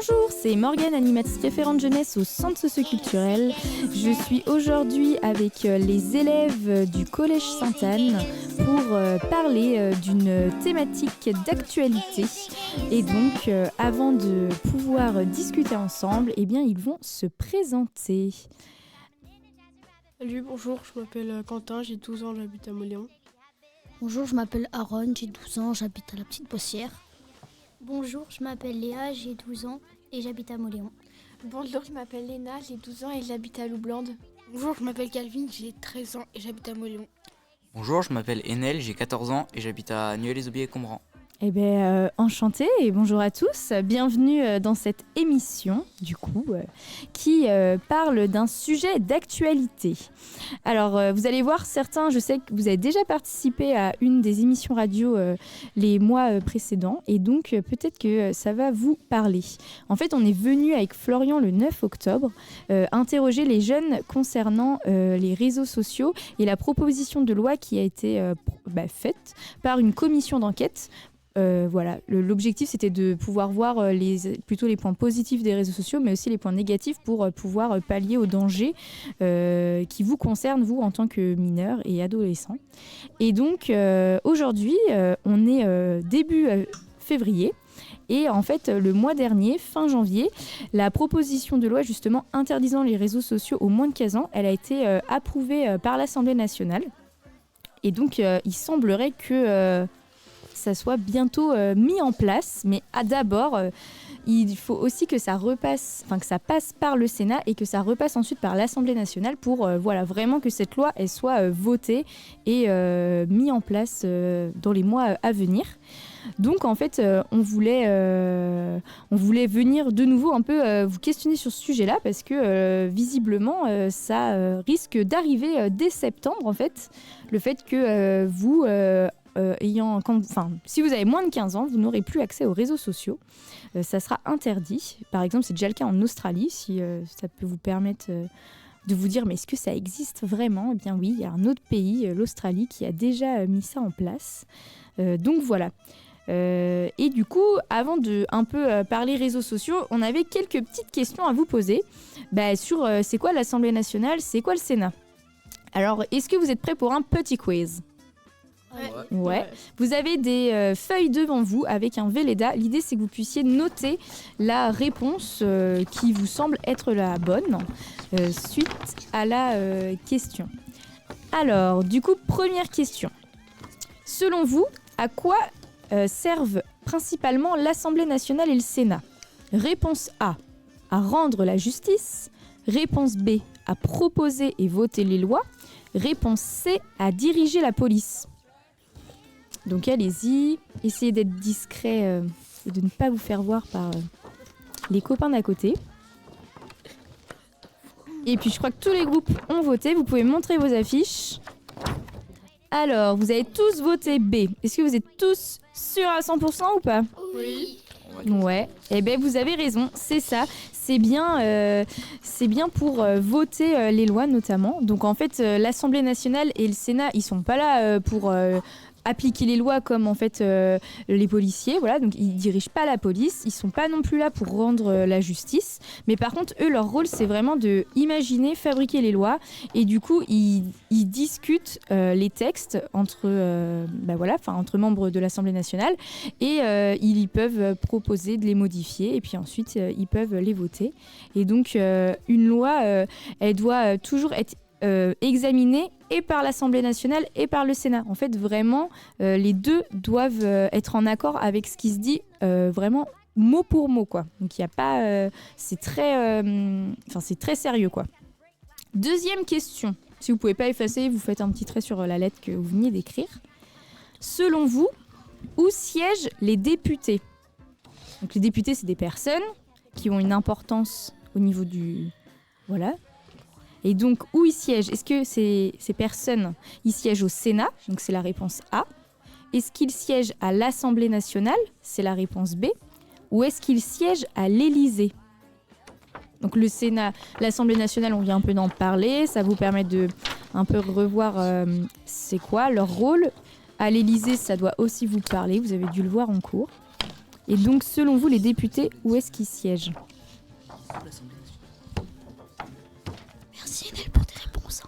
Bonjour, c'est Morgane, animatrice référente jeunesse au Centre socioculturel. Je suis aujourd'hui avec les élèves du Collège Sainte-Anne pour parler d'une thématique d'actualité. Et donc, avant de pouvoir discuter ensemble, eh bien, ils vont se présenter. Salut, bonjour, je m'appelle Quentin, j'ai 12 ans, j'habite à Mauléon. Bonjour, je m'appelle Aaron, j'ai 12 ans, j'habite à la Petite Boissière. Bonjour, je m'appelle Léa, j'ai 12 ans et j'habite à Mauléon. Bonjour, je m'appelle Léna, j'ai 12 ans et j'habite à Loublande. Bonjour, je m'appelle Calvin, j'ai 13 ans et j'habite à Mauléon. Bonjour, je m'appelle Enel, j'ai 14 ans et j'habite à Nueil-les-Aubiers-Combran. Eh bien, enchantée et bonjour à tous. Bienvenue dans cette émission, du coup, qui parle d'un sujet d'actualité. Alors, vous allez voir, certains, je sais que vous avez déjà participé à une des émissions radio les mois précédents, et donc peut-être que ça va vous parler. En fait, on est venu avec Florian le 9 octobre interroger les jeunes concernant les réseaux sociaux et la proposition de loi qui a été faite par une commission d'enquête. Voilà, l'objectif c'était de pouvoir voir plutôt les points positifs des réseaux sociaux, mais aussi les points négatifs pour pouvoir pallier aux dangers qui vous concernent, vous, en tant que mineurs et adolescents. Et donc, aujourd'hui, on est début février. Et en fait, le mois dernier, fin janvier, la proposition de loi justement interdisant les réseaux sociaux aux moins de 15 ans, elle a été approuvée par l'Assemblée nationale. Et donc, il semblerait que ça soit bientôt mis en place, mais d'abord il faut aussi que ça passe par le Sénat et que ça repasse ensuite par l'Assemblée nationale pour vraiment que cette loi elle soit votée et mise en place dans les mois à venir. Donc en fait on voulait venir de nouveau un peu vous questionner sur ce sujet-là parce que visiblement ça risque d'arriver dès septembre en fait, le fait que vous si vous avez moins de 15 ans, vous n'aurez plus accès aux réseaux sociaux. Ça sera interdit. Par exemple, c'est déjà le cas en Australie, si ça peut vous permettre de vous dire, mais est-ce que ça existe vraiment ? Eh bien oui, il y a un autre pays, l'Australie, qui a déjà mis ça en place. Donc voilà. Et du coup, avant de un peu parler réseaux sociaux, on avait quelques petites questions à vous poser sur c'est quoi l'Assemblée nationale, c'est quoi le Sénat ? Alors, est-ce que vous êtes prêts pour un petit quiz ? Ouais. Vous avez des feuilles devant vous avec un Velleda. L'idée, c'est que vous puissiez noter la réponse qui vous semble être la bonne suite à la question. Alors, du coup, première question. Selon vous, à quoi servent principalement l'Assemblée nationale et le Sénat ? Réponse A, à rendre la justice. Réponse B, à proposer et voter les lois. Réponse C, à diriger la police. Donc allez-y, essayez d'être discret et de ne pas vous faire voir par les copains d'à côté. Et puis je crois que tous les groupes ont voté, vous pouvez montrer vos affiches. Alors, vous avez tous voté B. Est-ce que vous êtes tous sûrs à 100% ou pas ? Oui. Ouais, eh bien vous avez raison, c'est ça. C'est bien pour voter les lois notamment. Donc en fait, l'Assemblée nationale et le Sénat, ils sont pas là pour appliquer les lois comme en fait les policiers, voilà, donc ils dirigent pas la police, ils sont pas non plus là pour rendre la justice, mais par contre eux leur rôle c'est vraiment de imaginer, fabriquer les lois et du coup ils discutent les textes entre membres de l'Assemblée nationale et ils peuvent proposer de les modifier et puis ensuite ils peuvent les voter et donc une loi elle doit toujours être examinée et par l'Assemblée nationale et par le Sénat. En fait, vraiment, les deux doivent être en accord avec ce qui se dit vraiment mot pour mot, quoi. Donc, il n'y a pas... c'est très sérieux, quoi. Deuxième question. Si vous ne pouvez pas effacer, vous faites un petit trait sur la lettre que vous veniez d'écrire. Selon vous, où siègent les députés ? Donc, les députés, c'est des personnes qui ont une importance au niveau du... Voilà. Et donc, où ils siègent ? Est-ce que ces personnes, ils siègent au Sénat ? Donc, c'est la réponse A. Est-ce qu'ils siègent à l'Assemblée nationale ? C'est la réponse B. Ou est-ce qu'ils siègent à l'Élysée ? Donc, le Sénat, l'Assemblée nationale, on vient un peu d'en parler. Ça vous permet de un peu revoir c'est quoi leur rôle. À l'Élysée, ça doit aussi vous parler. Vous avez dû le voir en cours. Et donc, selon vous, les députés, où est-ce qu'ils siègent ? Merci Enel pour tes réponses.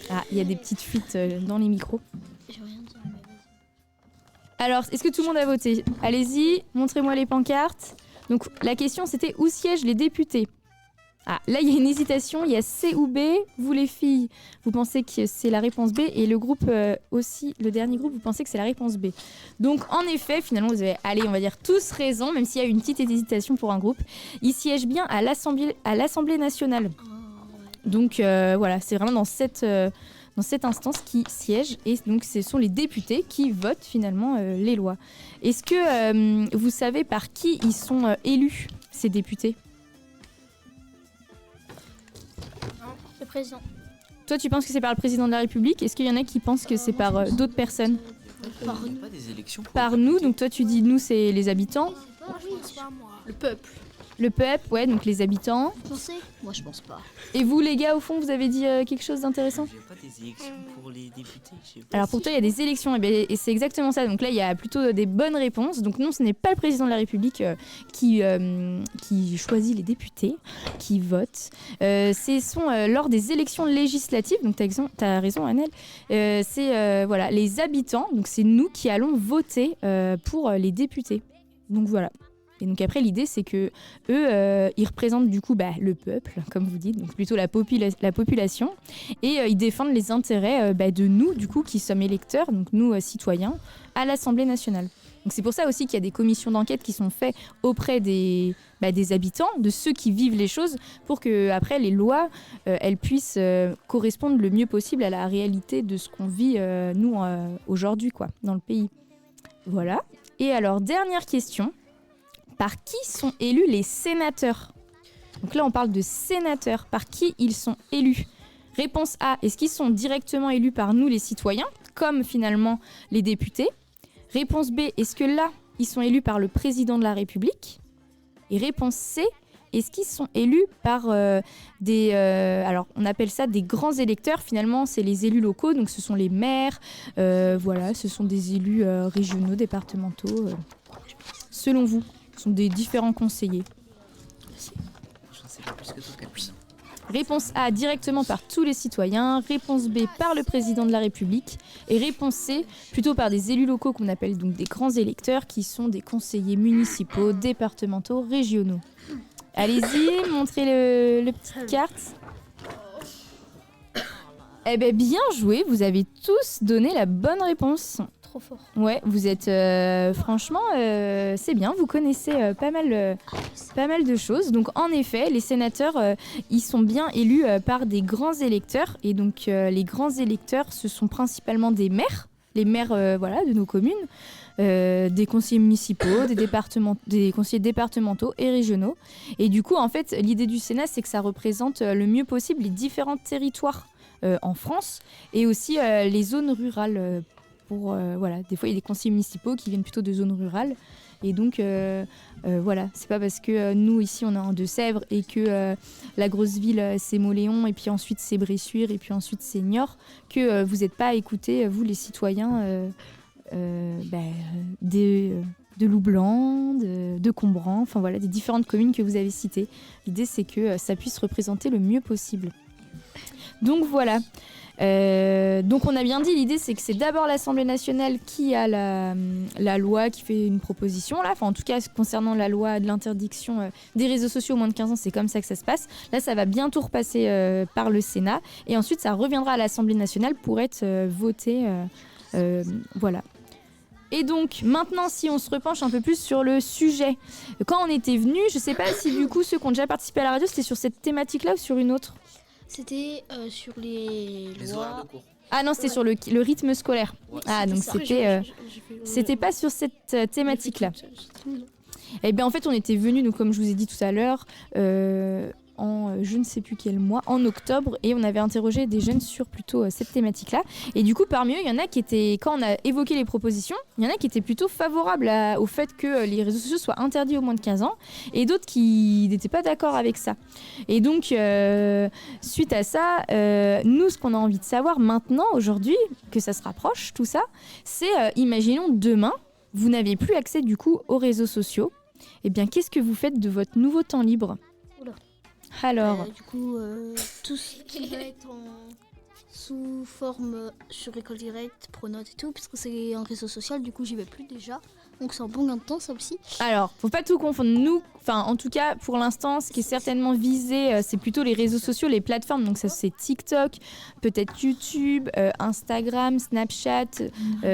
Ah, il y a des petites fuites dans les micros. J'ai rien dit. Alors, est-ce que tout le monde a voté ? Allez-y, montrez-moi les pancartes. Donc, la question, c'était où siègent les députés ? Ah, là, il y a une hésitation. Il y a C ou B. Vous, les filles, vous pensez que c'est la réponse B. Et le groupe aussi, le dernier groupe, vous pensez que c'est la réponse B. Donc, en effet, finalement, vous avez, allez, on va dire tous raison, même s'il y a une petite hésitation pour un groupe. Ils siègent bien à l'Assemblée nationale. Donc, voilà, c'est vraiment dans cette instance qui siège. Et donc, ce sont les députés qui votent finalement les lois. Est-ce que vous savez par qui ils sont élus, ces députés ? Le président. Toi, tu penses que c'est par le président de la République ? Est-ce qu'il y en a qui pensent que c'est par d'autres personnes ? Il n'y a pas des élections pour Par les nous, députés. donc toi tu dis nous, c'est les habitants. Le peuple. Le peuple, ouais, donc les habitants. Vous pensez ? Moi je pense pas. Et vous, les gars, au fond, vous avez dit quelque chose d'intéressant ? Il n'y a pas des élections pour les députés. Je sais pas. Alors pour toi, il y a des élections, et c'est exactement ça. Donc là, il y a plutôt des bonnes réponses. Donc non, ce n'est pas le président de la République qui choisit les députés, qui vote. Ce sont lors des élections législatives, donc tu as raison, Annelle, c'est voilà, les habitants, donc c'est nous qui allons voter pour les députés. Donc voilà. Et donc après, l'idée, c'est que eux, ils représentent du coup le peuple, comme vous dites, donc plutôt la population, et ils défendent les intérêts de nous, du coup, qui sommes électeurs, donc nous, citoyens, à l'Assemblée nationale. Donc c'est pour ça aussi qu'il y a des commissions d'enquête qui sont faites auprès des habitants, de ceux qui vivent les choses, pour que après les lois, elles puissent correspondre le mieux possible à la réalité de ce qu'on vit, nous, aujourd'hui, quoi, dans le pays. Voilà. Et alors, dernière question. Par qui sont élus les sénateurs ? Donc là, on parle de sénateurs. Par qui ils sont élus ? Réponse A, est-ce qu'ils sont directement élus par nous, les citoyens, comme finalement les députés ? Réponse B, est-ce que là, ils sont élus par le président de la République ? Et réponse C, est-ce qu'ils sont élus par alors on appelle ça des grands électeurs, finalement c'est les élus locaux, donc ce sont les maires, voilà, ce sont des élus régionaux, départementaux, selon vous ? Sont des différents conseillers. Je ne sais pas plus que toi, Capucin. Réponse A, directement par tous les citoyens. Réponse B, par le président de la République. Et réponse C, plutôt par des élus locaux qu'on appelle donc des grands électeurs, qui sont des conseillers municipaux, départementaux, régionaux. Allez-y, montrez le petite carte. Eh bien, bien joué, vous avez tous donné la bonne réponse. Trop fort. Ouais, vous êtes franchement, c'est bien, vous connaissez pas mal de choses. Donc en effet, les sénateurs, ils sont bien élus par des grands électeurs. Et donc les grands électeurs, ce sont principalement des maires, les maires voilà, de nos communes, des conseillers municipaux, des conseillers départementaux et régionaux. Et du coup, en fait, l'idée du Sénat, c'est que ça représente le mieux possible les différents territoires en France et aussi les zones rurales. Voilà, des fois il y a des conseillers municipaux qui viennent plutôt de zones rurales et donc voilà, c'est pas parce que nous ici on est en Deux-Sèvres et que la grosse ville c'est Mauléon et puis ensuite c'est Bressuire et puis ensuite c'est Niort que vous n'êtes pas à écouter, vous les citoyens de Loup-Blanc, de Combran, enfin voilà, des différentes communes que vous avez citées. L'idée c'est que ça puisse représenter le mieux possible. Donc voilà. Donc on a bien dit, l'idée c'est que c'est d'abord l'Assemblée nationale qui a la loi, qui fait une proposition là, enfin en tout cas concernant la loi de l'interdiction des réseaux sociaux au moins de 15 ans, c'est comme ça que ça se passe. Là ça va bientôt repasser par le Sénat et ensuite ça reviendra à l'Assemblée nationale pour être voté, voilà. Et donc maintenant si on se repenche un peu plus sur le sujet, quand on était venu, je sais pas si du coup ceux qui ont déjà participé à la radio c'était sur cette thématique là ou sur une autre. C'était sur les horaires lois. de cours. Ah non, c'était sur le rythme scolaire. Ouais, Ah, donc c'était pas sur cette thématique-là. Eh bien, en fait, on était venus, donc, comme je vous ai dit tout à l'heure, en je ne sais plus quel mois, en octobre, et on avait interrogé des jeunes sur plutôt cette thématique-là. Et du coup, parmi eux, il y en a qui étaient, quand on a évoqué les propositions, il y en a qui étaient plutôt favorables au fait que les réseaux sociaux soient interdits aux moins de 15 ans, et d'autres qui n'étaient pas d'accord avec ça. Et donc, suite à ça, nous, ce qu'on a envie de savoir maintenant, aujourd'hui, que ça se rapproche, tout ça, c'est, imaginons demain, vous n'avez plus accès du coup aux réseaux sociaux. Eh bien, qu'est-ce que vous faites de votre nouveau temps libre? Oula. Alors, Du coup, tout ce qui va être sous forme sur École Directe, Pronote et tout, parce que c'est un réseau social, du coup j'y vais plus déjà. Donc c'est un bon gain de temps ça aussi. Alors, faut pas tout confondre. Nous, enfin, en tout cas, pour l'instant, ce qui est certainement visé, c'est plutôt les réseaux sociaux, les plateformes. Donc, ça, c'est TikTok, peut-être YouTube, Instagram, Snapchat,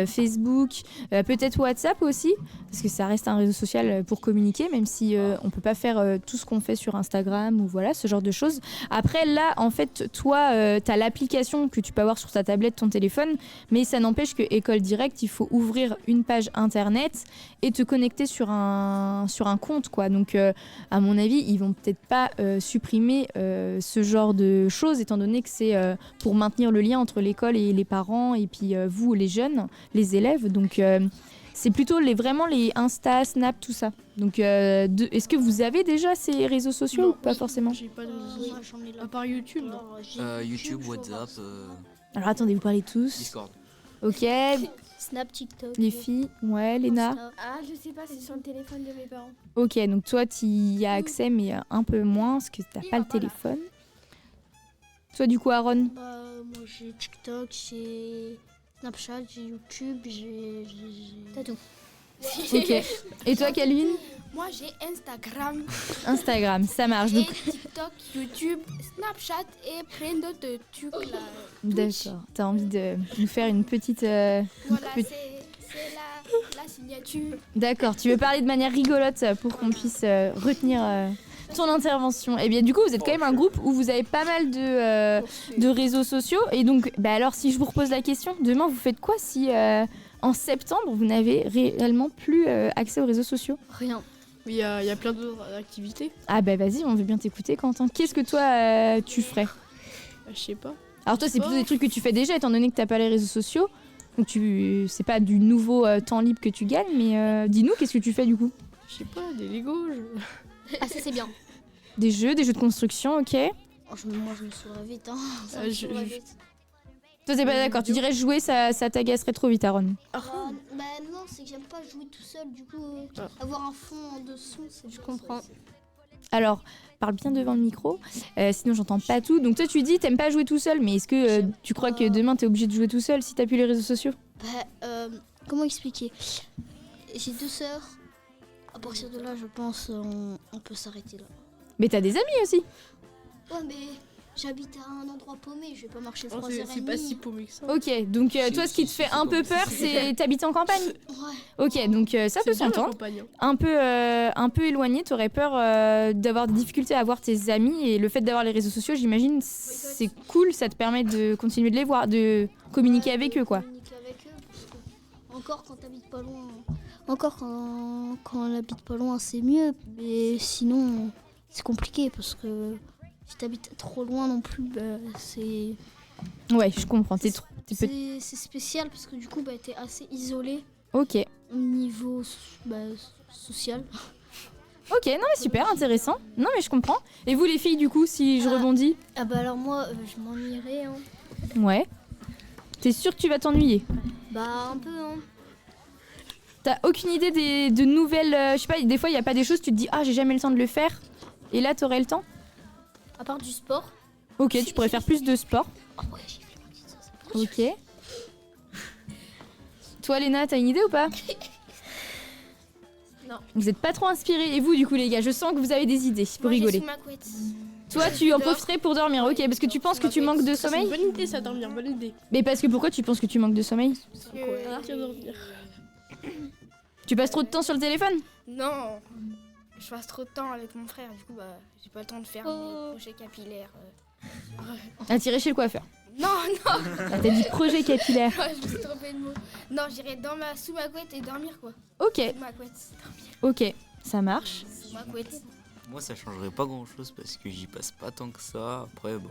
Facebook, peut-être WhatsApp aussi, parce que ça reste un réseau social pour communiquer, même si on peut pas faire tout ce qu'on fait sur Instagram ou voilà, ce genre de choses. Après, là, en fait, toi, tu as l'application que tu peux avoir sur ta tablette, ton téléphone, mais ça n'empêche que École Directe, il faut ouvrir une page internet et te connecter sur un compte, quoi. Donc, à mon avis, ils vont peut-être pas supprimer ce genre de choses, étant donné que c'est pour maintenir le lien entre l'école et les parents, et puis vous, les jeunes, les élèves. Donc, c'est plutôt vraiment les Insta, Snap, tout ça. Donc, est-ce que vous avez déjà ces réseaux sociaux ou pas forcément? J'ai pas de réseaux sociaux. À part YouTube. YouTube, WhatsApp, Alors, attendez, vous parlez tous. Discord. Ok, Snap, TikTok. les filles, ouais, Léna. Insta. Ah, je sais pas, c'est sur le téléphone de mes parents. Ok, donc toi, tu y as accès, mais un peu moins, parce que t'as pas le téléphone. Toi, du coup, Aaron? Bah, moi j'ai TikTok, j'ai Snapchat, j'ai YouTube, j'ai... T'as tout. Ok. Et toi, Calvin? Moi, j'ai Instagram, Instagram, ça marche. et Donc, TikTok, YouTube, Snapchat et plein d'autres trucs là. d'accord. T'as envie de nous faire une petite... Voilà, Peut- c'est la signature. D'accord, tu veux parler de manière rigolote pour qu'on puisse retenir ton intervention. Et bien, du coup, vous êtes quand même un groupe où vous avez pas mal de réseaux sociaux. Et donc, bah alors, si je vous repose la question, demain, vous faites quoi si en septembre, vous n'avez réellement plus accès aux réseaux sociaux? Rien. Il y a plein d'autres activités. Ah bah vas-y, on veut bien t'écouter, Quentin. Qu'est-ce que toi, tu ferais? Je sais pas. Alors toi, c'est plutôt des trucs que tu fais déjà, étant donné que t'as pas les réseaux sociaux. Donc c'est pas du nouveau temps libre que tu gagnes, mais dis-nous, qu'est-ce que tu fais du coup? Je sais pas, des Lego. Ah ça c'est bien. Des jeux de construction, ok. Oh, moi je me saoulerais vite, hein. Ça me je- saoulerait je- vite. Toi, t'es pas d'accord. Tu dirais jouer, ça t'agacerait trop vite, Aaron. Bah non, c'est que j'aime pas jouer tout seul, du coup avoir un fond de son, c'est... Je comprends. Alors, parle bien devant le micro, sinon j'entends pas tout. Donc toi, tu dis, t'aimes pas jouer tout seul, mais est-ce que tu crois que demain, t'es obligé de jouer tout seul si t'as plus les réseaux sociaux? Bah, comment expliquer? J'ai 2 sœurs. À partir de là, je pense on peut s'arrêter là. Mais t'as des amis aussi. Ouais, mais j'habite à un endroit paumé, je vais pas marcher 3 heures et C'est pas si paumé que ça. Ok, donc toi, ce qui te fait un peu peur, c'est t'habites en campagne. Ouais. Ok, donc ça peut C'est bien la s'entendre. campagne, hein. Un peu éloigné, t'aurais peur d'avoir des difficultés à voir tes amis, et le fait d'avoir les réseaux sociaux, j'imagine, c'est cool, ça te permet de continuer de les voir, de communiquer avec eux, quoi. Communiquer avec eux, parce que encore quand t'habites pas loin, encore quand on habite pas loin, c'est mieux, mais sinon c'est compliqué parce que si t'habites trop loin non plus, bah, c'est Ouais, je comprends. T'es c'est spécial parce que du coup bah, t'es assez isolé Ok. au niveau social. Ok, non mais super, intéressant. Non mais je comprends. Et vous les filles, du coup, si je rebondis? Ah bah alors moi je m'ennuierais, hein. Ouais. T'es sûr que tu vas t'ennuyer? Bah un peu, hein. T'as aucune idée de nouvelles... je sais pas, des fois, il n'y a pas des choses, tu te dis, ah, j'ai jamais le temps de le faire. Et là, t'aurais le temps? À part du sport. Ok, tu pourrais faire plus de sport. Oh ouais, j'ai fait ma petite sauce. Ok. Toi, Léna, t'as une idée ou pas? Non. Vous êtes pas trop inspirés. Et vous, du coup, les gars, je sens que vous avez des idées pour Moi, j'ai rigoler. sous ma couette. Toi, tu en profiterais pour dormir, ok? Parce que tu penses que tu manques de C'est sommeil? une bonne idée ça, dormir, bonne idée. Mais parce que pourquoi tu penses que tu manques de sommeil? Tiens, dormir. Tu passes trop de temps sur le téléphone? Non, je passe trop de temps avec mon frère, du coup, bah, j'ai pas le temps de faire mes projets capillaires. À tirer chez le coiffeur. Non, Ah, t'as dit projet capillaire. je me suis trompée de mot. Non, j'irai sous ma couette et dormir, quoi. Ok, Sous ma couette, ok, ça marche. sous ma couette. Moi, ça changerait pas grand chose parce que j'y passe pas tant que ça. Après, bah,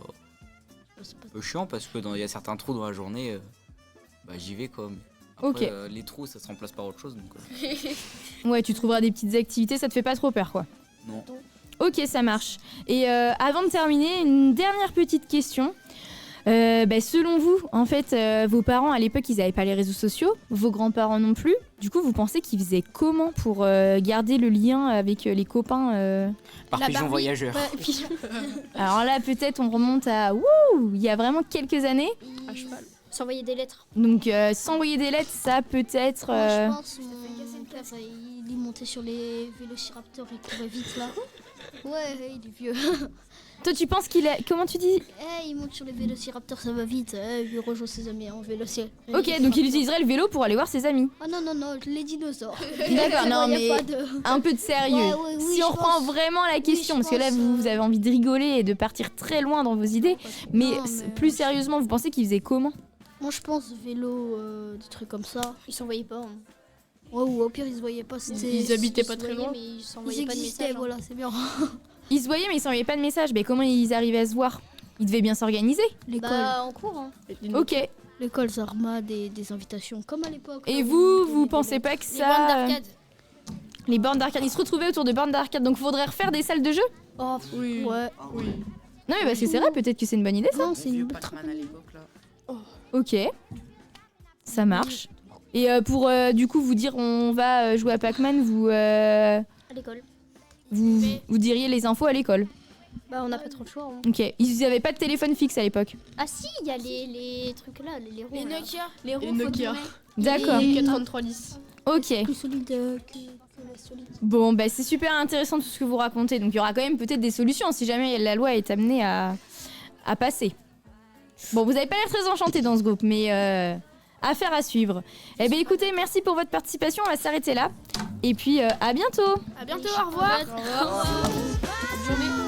c'est un peu chiant parce que il y a certains trous dans la journée, bah, j'y vais quoi. Mais après, Ok. les trous, ça se remplace par autre chose. Donc, Ouais, tu trouveras des petites activités, ça te fait pas trop peur, quoi. non. Ok, ça marche. Et avant de terminer, une dernière petite question. Selon vous, en fait, vos parents à l'époque, ils n'avaient pas les réseaux sociaux, vos grands-parents non plus. Du coup, vous pensez qu'ils faisaient comment pour garder le lien avec les copains Par La pigeon Barbie. voyageur. Ouais, pigeon. Alors là, peut-être on remonte à il y a vraiment quelques années. À cheval. S'envoyer des lettres. Donc s'envoyer des lettres, ça peut-être. Moi, je pense mon père, il est monté sur les vélociraptors, il courait vite là. Ouais, il est vieux. Toi, tu penses qu'il a. Comment tu dis? Il monte sur les vélociraptors, ça va vite. Il rejoint ses amis en vélociraptor. Ok, donc il utiliserait le vélo pour aller voir ses amis. Ah non, les dinosaures. D'accord, non, Y a mais pas de... un peu de sérieux. Ouais, oui, Si je on reprend pense. vraiment la question, je parce que là, pense, vous avez envie de rigoler et de partir très loin dans vos idées, mais Non, mais plus sérieusement, vous pensez qu'il faisait comment? Moi, je pense vélo, des trucs comme ça. Ils s'envoyaient pas. Hein. Ouais, ou au pire, ils se voyaient pas. Ils habitaient pas Ils se très voyaient, loin. mais ils Ils s'envoyaient pas de existaient, messages. Hein. voilà, c'est bien. Ils se voyaient, mais ils s'envoyaient pas de message. Mais comment ils arrivaient à se voir? Ils devaient bien s'organiser. L'école, En cours. Hein. Ok. l'école, ça remet des invitations, comme à l'époque. Et là, vous, où- vous pensez pas que Les bandes ça... d'arcade. Les bornes d'arcade, ils se retrouvaient autour de bornes d'arcade, donc faudrait refaire des salles de jeu? Oh, Oui. ouais. Oui. Non, mais parce que c'est vrai, peut-être que c'est une bonne idée, ça. Non, c'est une Vieux bonne Pac-Man à l'époque là. Ok. Ça marche. Et pour du coup vous dire on va jouer à Pac-Man, À l'école. vous diriez les infos à l'école. Bah, on n'a pas trop le choix. Hein. Ok. Ils avaient pas de téléphone fixe à l'époque. Ah, si, il y a les trucs là, les ronds. Les là. Nokia. Les ronds, Les faut Nokia. tourner. D'accord. Les 3310. Ok. plus solide que la solide. Bon, bah c'est super intéressant tout ce que vous racontez. Donc il y aura quand même peut-être des solutions si jamais la loi est amenée à passer. Bon, vous avez pas l'air très enchanté dans ce groupe, mais affaire à suivre. Eh bien écoutez, merci pour votre participation. On va s'arrêter là. Et puis à bientôt. À bientôt, au revoir. Bonne journée.